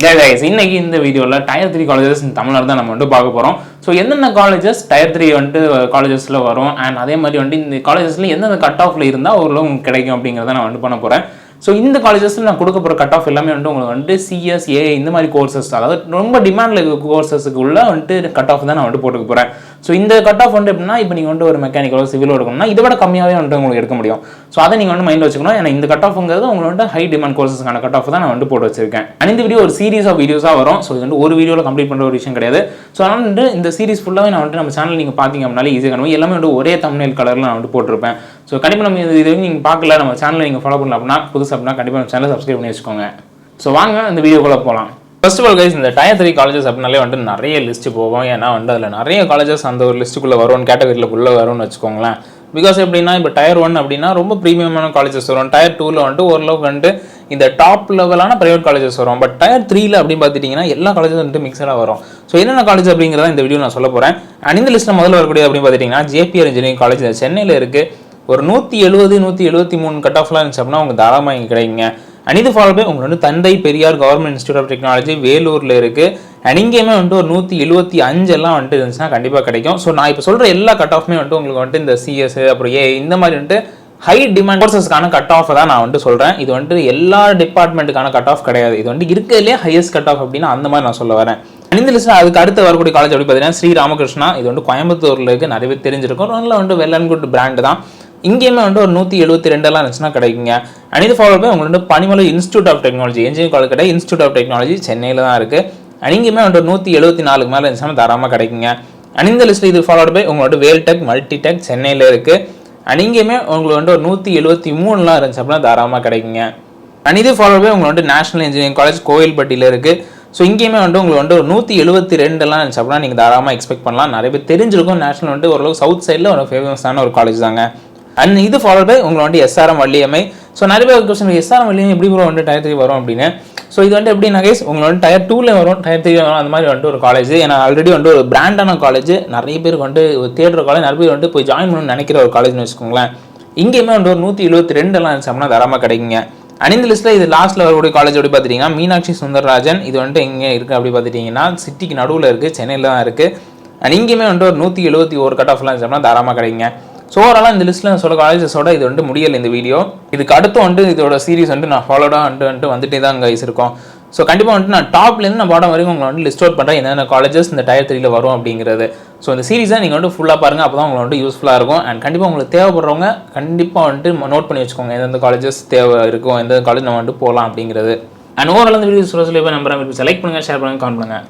Guys இன்னைக்கு இந்த வீடியோவில் டயர் 3 காலேஜஸ் தமிழ்நாடு தான் நம்ம பார்க்க போகிறோம். ஸோ எந்தெந்த காலேஜஸ் டயர் 3 காலேஜஸில் வரும் அண்ட் அதே மாதிரி இந்த காலேஜஸில் எந்தெந்த கட் ஆஃபில் இருந்தால் ஓரளவு உங்களுக்கு கிடைக்கும் அப்படிங்கிறத நான் பண்ண போகிறேன். ஸோ இந்த காலேஜஸில் நான் கொடுக்க போகிற கட் ஆஃப் எல்லாமே உங்களுக்கு சிஎஸ் ஏ இந்த மாதிரி கோர்சஸ், அதாவது ரொம்ப டிமாண்டில் இருக்க கோர்சஸுக்கு உள்ள கட் ஆஃப் தான் நான் போட்டுக்க போகிறேன். ஸோ இந்த கட் ஆஃப் எப்படின்னா, இப்போ நீங்கள் ஒரு மெக்கானிக்கலோ சிவிலோ எடுக்கணும்னா இதை விட கம்மியாகவே உங்களுக்கு எடுக்க முடியும். ஸோ அதை நீங்கள் மைண்டில் வச்சுக்கணும். ஏன்னா இந்த கட் ஆஃப்ங்கிறது உங்களோட ஹை டிமாண்ட் கோர்சஸ்க்கான கட் ஆஃப் தான் நான் போட்டு வச்சிருக்கேன். அண்ட் இந்த வீடியோ ஒரு சீரிஸ் ஆஃப் வீடியோஸாக வரும். ஸோ இது ஒரு வீடியோவில் கம்ப்ளீட் பண்ணுற ஒரு விஷயம் கிடையாது. ஸோ அதனால் இந்த சீரிஸ் ஃபுல்லாகவே நான் நம்ம சேனல் நீங்கள் பார்த்தீங்க அப்படின்னாலே ஈஸியாக கண்டுவோம். எல்லாமே ஒரே தம்ப்நெயில் கலரில் நான் போட்டிருப்பேன். ஸோ கண்டிப்பாக நம்ம இது நீங்கள் பார்க்கல, நம்ம சேனலில் நீங்கள் ஃபாலோ பண்ணலாம் அப்படின்னா புதுசு அப்படின்னா கண்டிப்பாக நம்ம சேனலை சப்ஸ்கிரைப் பண்ணி வச்சுக்கோங்க. ஸோ வாங்க இந்த வீடியோக்குள்ளே போகலாம். ஃபர்ஸ்ட் ஆஃப் ஆல் கைஸ், இந்த டயர் 3 காலேஜஸ் அப்படின்னாலே நிறைய லிஸ்ட் போகும். ஏன்னா அதில் நிறைய காலேஜஸ் அந்த ஒரு லிஸ்ட்டுக்குள்ளே வரும், கேட்டகரிக்குள்ளே வரும்னு வச்சுக்கோங்களேன். பிகாஸ் எப்படின்னா, இப்போ டயர் 1 அப்படின்னா ரொம்ப ப்ரீமியமான காலேஜஸ் வரும். டயர் 2ல் ஓரளவுக்கு இந்த டாப் லெவலான ப்ரைவேட் காலேஜஸ் வரும். பட் டயர் 3ல் அப்படின்னு பார்த்துட்டிங்கன்னா எல்லா காலேஜும் மிக்சடாக வரும். ஸோ என்னென்ன காலேஜ் அப்படிங்கிறத இந்த வீடியோ நான் சொல்ல போகிறேன். அண்ட் இந்த லிஸ்ட்டில் முதல்ல வரக்கூடிய அப்படின்னு பார்த்துட்டிங்கன்னா ஜேபிஆர் இன்ஜினியரிங் காலேஜ் சென்னையில் இருக்குது. ஒரு 170 173 கட் ஆஃப்லாம் இருந்துச்சு அப்படின்னா உங்களுக்கு தாராளமாக இங்கே கிடைக்குங்க. அண்ட் இது ஃபாலோ பை உங்களுக்கு Thanthai Periyar government institute of technology வேலூரில் இருக்குது. அண்ட் இங்கேயுமே ஒரு 175 எல்லாம் இருந்துச்சுன்னா கண்டிப்பாக கிடைக்கும். ஸோ நான் இப்போ சொல்கிற எல்லா கட் ஆஃப்மே உங்களுக்கு இந்த சிஎஸ் அப்புறம் ஏ இந்த மாதிரி ஹை டிமாண்ட் கோர்சஸ்க்கான கட் ஆஃப் தான் நான் சொல்கிறேன். இது எல்லா டிபார்ட்மெண்ட்டுக்கான கட் ஆஃப் கிடையாது. இது இருக்கிறதுலே ஹையஸ்ட் கட் ஆஃப் அப்படின்னா அந்த மாதிரி நான் சொல்ல வரேன். இந்த லிஸ்ட்டில் அதுக்கு அடுத்து வரக்கூடிய காலேஜ் அப்படி பார்த்தீங்கன்னா ஸ்ரீ ராமகிருஷ்ணா. இது கோயம்புத்தூரில் இருக்குது, நிறைய பேர் தெரிஞ்சிருக்கும். நல்ல வெல் அண்ட் குட் பிராண்டு தான். இங்கேயுமே ஒரு 172 எல்லாம் இருந்துச்சுன்னா கிடைக்குங்க. அண்ட் இது ஃபாலோ பை உங்களுக்கு Panimalai institute of technology, engineering college கிடையாது, இன்ஸ்டியூட் ஆஃப் டெக்னாலஜி சென்னையில் தான் இருக்குது. அண்ட் இங்கேயுமே 174 மேலே இருந்துச்சுன்னா தாராளமாக கிடைக்குங்க. அண்ட் இந்த லிஸ்ட்டில் இது ஃபாலோ பை உங்களோட வேல்டெக் மல்டிடெக் சென்னையில் இருக்குது. அண்ட் இங்கேயுமே உங்களுக்கு 173 இருந்துச்சு அப்படின்னா தாராளமாக கிடைக்குங்க. அண்ட் இது ஃபாலோ பை உங்களோட நேஷனல் இன்ஜினியரிங் காலேஜ் கோயில்பட்டியில் இருக்குது. ஸோ இங்கேயுமே உங்களுக்கு ஒரு 172 எல்லாம் இருந்துச்சு அப்படின்னா நீங்கள் தாராளமாக எக்ஸ்பெக்ட் பண்ணலாம். நிறைய பேர் தெரிஞ்சிருக்கும். நேஷனல் ஓரளவு சவுத் சைடில் ஒரு ஃபேமஸான ஒரு காலேஜ் தாங்க. அண்ட் இது ஃபாலோ பை உங்களோட எஸ்ஆர்எம் வள்ளியம்மை. ஸோ நிறைய பேர் கொஸ்டின் எஸ்ஆர்எம் வள்ளியம்மை எப்படி டயர் 3 வரும் அப்படின்னு. ஸோ இது எப்படின்னா கைஸ், உங்களோட டயர் 2ல் வரும், டயர் 3 வரும், அந்த மாதிரி ஒரு காலேஜ். ஏன்னா ஆல்ரெடி ஒரு பிராண்டான காலேஜ், நிறைய பேருக்கு தேடுற காலேஜ், நிறைய பேர் போய் ஜாயின் பண்ணணும்னு நினைக்கிற ஒரு காலேஜ்னு வச்சுக்கோங்களேன். இங்கேயுமே ஒரு 172 எல்லாம் இருந்துச்சு அப்படின்னா தாராளமாக கிடைக்குங்க. அண்ட் இந்த லிஸ்ட்டில் இது லாஸ்ட்டில் வரக்கூடிய காலேஜ் அப்படி பார்த்துட்டிங்கன்னா மீனாட்சி சுந்தரராஜன். இது எங்கே இருக்குது அப்படி பார்த்துட்டிங்கன்னா சிட்டிக்கு நடுவில் இருக்குது, சென்னையில் தான் இருக்குது. அண்ட் இங்கேயுமே ஒரு 171 கட் ஆஃப்லாம் இருந்துச்சு அப்படின்னா தாராளமாக கிடைக்குங்க. ஸோ ஓவராலாக இந்த லிஸ்ட்டில் சொல்ல காலேஜஸோட இது முடியலை இந்த வீடியோ. இதுக்கு அடுத்து இதோட சீரிஸ் நான் ஃபாலோடாக வந்துட்டே தான் கைஸ் இருக்கும். ஸோ கண்டிப்பாக நான் டாப்லேருந்து நான் பாடம் வரைக்கும் உங்களை லிஸ்ட் அவுட் பண்ணுறேன் என்னென்ன காலேஜஸ் இந்த டயர் 3ல் வரும் அப்படிங்கிறது. ஸோ இந்த சீரிஸை நீங்கள் ஃபுல்லாக பாருங்கள், அப்போ தான் உங்களுக்கு யூஸ்ஃபுல்லாக இருக்கும். அண்ட் கண்டிப்பாக உங்களுக்கு தேவைப்படுறவங்க கண்டிப்பாக நோட் பண்ணி வச்சுக்கோங்க எந்தெந்த காலேஜஸ் தேவை இருக்கும், எந்த காலேஜ் நம்ம போகலாம் அப்படிங்கிறது. அண்ட் ஓவரால் இந்த வீடியோ சொல்லி நம்புறேன். செலக்ட் பண்ணுங்கள், ஷேர் பண்ணுங்கள், கமெண்ட் பண்ணுங்கள்.